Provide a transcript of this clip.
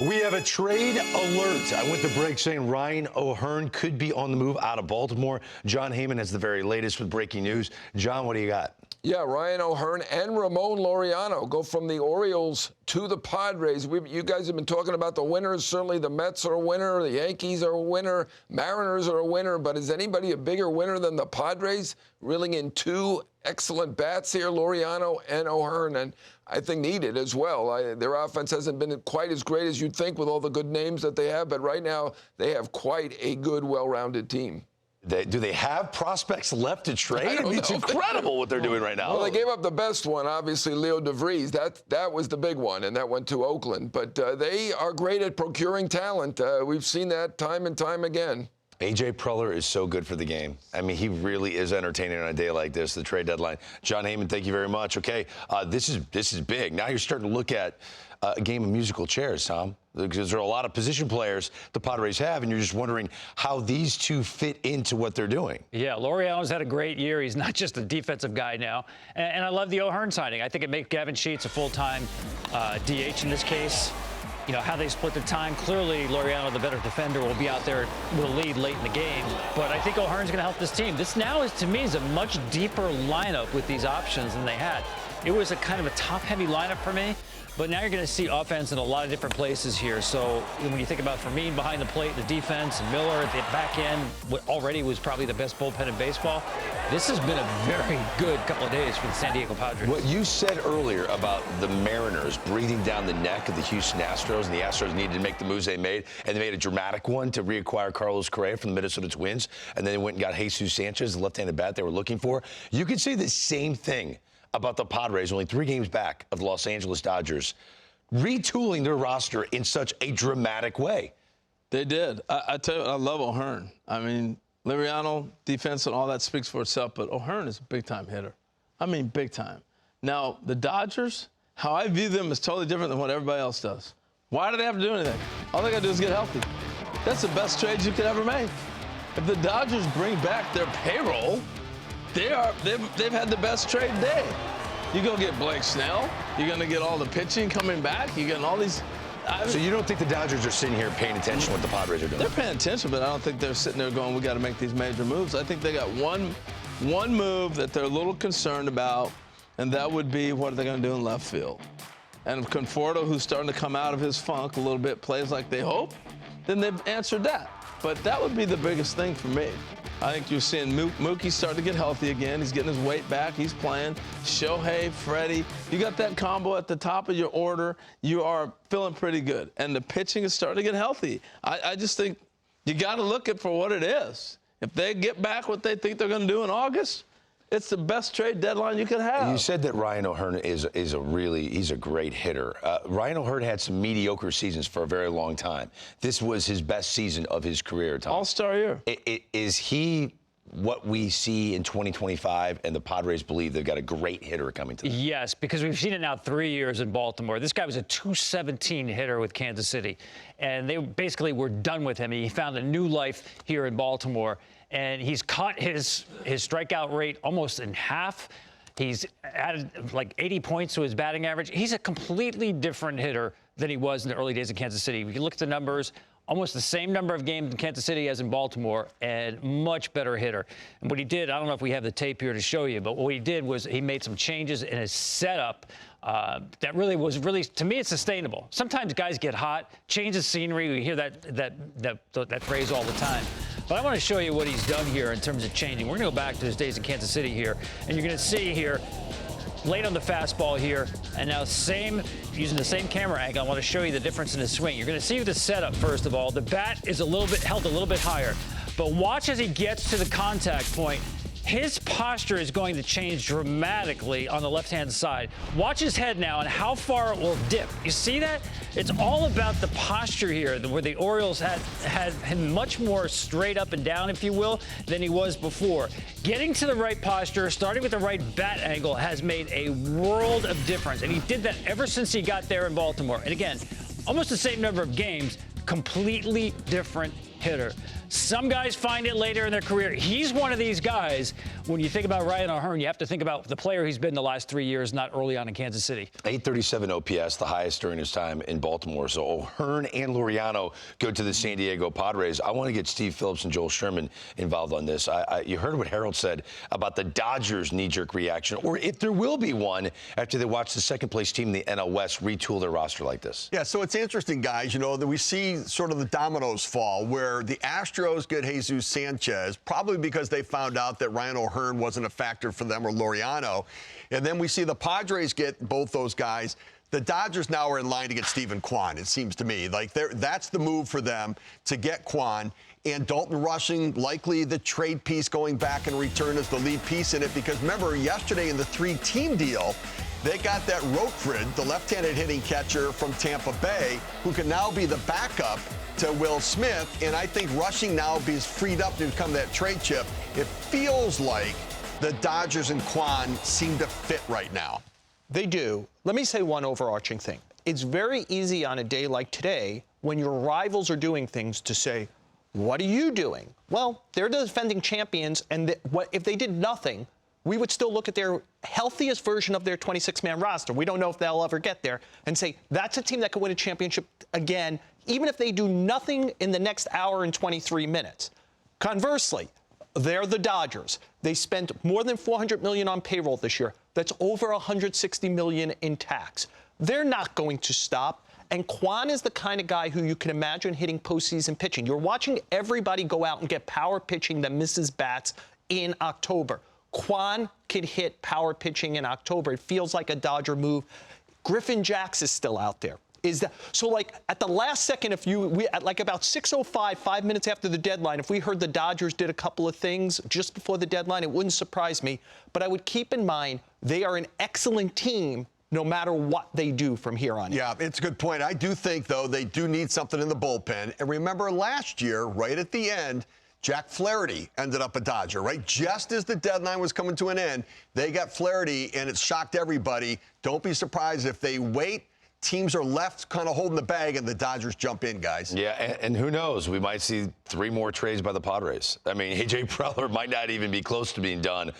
We have a trade alert. I went to break saying Ryan O'Hearn could be on the move out of Baltimore. Jon Heyman has the very latest with breaking news. John, what do you got? Yeah, Ryan O'Hearn and Ramón Laureano go from the Orioles to the Padres. You guys have been talking about the winners. Certainly the Mets are a winner, the Yankees are a winner, Mariners are a winner. But is anybody a bigger winner than the Padres? Reeling in two excellent bats here, Laureano and O'Hearn, and I think needed as well. Their offense hasn't been quite as great as you'd think with all the good names that they have, but right now they have quite a good, well-rounded team. Do they have prospects left to trade? It's incredible what they're doing right now. Well, they gave up the best one, obviously, Leo DeVries. That was the big one, and that went to Oakland. But they are great at procuring talent. We've seen that time and time again. A.J. Preller is so good for the game. I mean, he really is entertaining on a day like this, the trade deadline. Jon Heyman, thank you very much. Okay, this is big. Now you're starting to look at a game of musical chairs, Tom, because there are a lot of position players the Padres have, and you're just wondering how these two fit into what they're doing. Yeah, Laureano's had a great year. He's not just a defensive guy now. And I love the O'Hearn signing. I think it makes Gavin Sheets a full-time DH in this case. You know, how they split the time. Clearly, Laureano, the better defender, will be out there, will lead late in the game. But I think O'Hearn's going to help this team. This now, to me, is a much deeper lineup with these options than they had. It was a kind of a top-heavy lineup for me. But now you're going to see offense in a lot of different places here. So when you think about Fermin behind the plate, the defense, and Miller at the back end, what already was probably the best bullpen in baseball, this has been a very good couple of days for the San Diego Padres. What you said earlier about the Mariners breathing down the neck of the Houston Astros, and the Astros needed to make the moves they made, and they made a dramatic one to reacquire Carlos Correa from the Minnesota Twins, and then they went and got Jesus Sanchez, the left-handed bat they were looking for. You could say the same thing about the Padres, only 3 games back of the Los Angeles Dodgers, retooling their roster in such a dramatic way. They did. I tell you, I love O'Hearn. I mean, Laureano, defense and all that speaks for itself, but O'Hearn is a big-time hitter. I mean, big time. Now, the Dodgers, how I view them is totally different than what everybody else does. Why do they have to do anything? All they got to do is get healthy. That's the best trade you could ever make. If the Dodgers bring back their payroll, they've had the best trade day. You're going to get Blake Snell. You're going to get all the pitching coming back. You're getting all these. So you don't think the Dodgers are sitting here paying attention to what the Padres are doing? They're paying attention, but I don't think they're sitting there going, we got to make these major moves. I think they got one move that they're a little concerned about, and that would be what are they going to do in left field. And if Conforto, who's starting to come out of his funk a little bit, plays like they hope, then they've answered that. But that would be the biggest thing for me. I think you're seeing Mookie starting to get healthy again. He's getting his weight back. He's playing. Shohei, Freddie. You got that combo at the top of your order. You are feeling pretty good. And the pitching is starting to get healthy. I just think you got to look at for what it is. If they get back what they think they're going to do in August, it's the best trade deadline you could have. You said that Ryan O'Hearn is he's a great hitter. Ryan O'Hearn had some mediocre seasons for a very long time. This was his best season of his career, Tom. All-star year. Is he what we see in 2025, and the Padres believe they've got a great hitter coming to them? Yes, because we've seen it now 3 years in Baltimore. This guy was a .217 hitter with Kansas City, and they basically were done with him. He found a new life here in Baltimore, and he's cut his strikeout rate almost in half. He's added like 80 points to his batting average. He's a completely different hitter than he was in the early days of Kansas City. If you look at the numbers, almost the same number of games in Kansas City as in Baltimore, and much better hitter. And what he did, I don't know if we have the tape here to show you, but what he did was he made some changes in his setup that was really, to me, it's sustainable. Sometimes guys get hot, change the scenery. We hear that phrase all the time. But I want to show you what he's done here in terms of changing. We're going to go back to his days in Kansas City here, and you're going to see here, late on the fastball here, and now using the same camera angle, I want to show you the difference in his swing. You're going to see the setup, first of all. The bat is held a little bit higher. But watch as he gets to the contact point. His posture is going to change dramatically on the left-hand side. Watch his head now and how far it will dip. You see that? It's all about the posture here, where the Orioles had him much more straight up and down, if you will, than he was before. Getting to the right posture, starting with the right bat angle, has made a world of difference. And he did that ever since he got there in Baltimore. And again, almost the same number of games, completely different hitter. Some guys find it later in their career. He's one of these guys. When you think about Ryan O'Hearn, you have to think about the player he's been the last 3 years, not early on in Kansas City. 837 OPS, the highest during his time in Baltimore. So O'Hearn and Laureano go to the San Diego Padres. I want to get Steve Phillips and Joel Sherman involved on this. You heard what Harold said about the Dodgers' knee-jerk reaction, or if there will be one after they watch the second-place team in the NL West retool their roster like this. Yeah, so it's interesting, guys, you know, that we see sort of the dominoes fall where the Astros get Jesus Sanchez, probably because they found out that Ryan O'Hearn wasn't a factor for them or Laureano. And then we see the Padres get both those guys. The Dodgers now are in line to get Stephen Kwan, it seems to me. Like, that's the move for them to get Kwan. And Dalton Rushing, likely the trade piece going back and return as the lead piece in it. Because remember, yesterday in the 3-team deal, they got that Rotfrid, the left-handed hitting catcher from Tampa Bay, who can now be the backup to Will Smith. And I think Rushing now is freed up to become that trade chip. It feels like the Dodgers and Kwan seem to fit right now. They do. Let me say one overarching thing. It's very easy on a day like today, when your rivals are doing things, to say, what are you doing? Well, they're the defending champions, and if they did nothing, we would still look at their healthiest version of their 26-man roster. We don't know if they'll ever get there, and say, that's a team that could win a championship again, even if they do nothing in the next hour and 23 minutes. Conversely, they're the Dodgers. They spent more than $400 million on payroll this year. That's over $160 million in tax. They're not going to stop. And Kwan is the kind of guy who you can imagine hitting postseason pitching. You're watching everybody go out and get power pitching that misses bats in October. Kwan can hit power pitching in October. It feels like a Dodger move. Griffin Jax is still out there. So, like, at the last second, at like about 6:05, 5 minutes after the deadline, if we heard the Dodgers did a couple of things just before the deadline, it wouldn't surprise me. But I would keep in mind they are an excellent team no matter what they do from here on in. Yeah, it's a good point. I do think, though, they do need something in the bullpen. And remember last year, right at the end, Jack Flaherty ended up a Dodger, right? Just as the deadline was coming to an end, they got Flaherty, and it shocked everybody. Don't be surprised if they wait. Teams are left kind of holding the bag, and the Dodgers jump in, guys. Yeah, and who knows? We might see 3 more trades by the Padres. I mean, A.J. Preller might not even be close to being done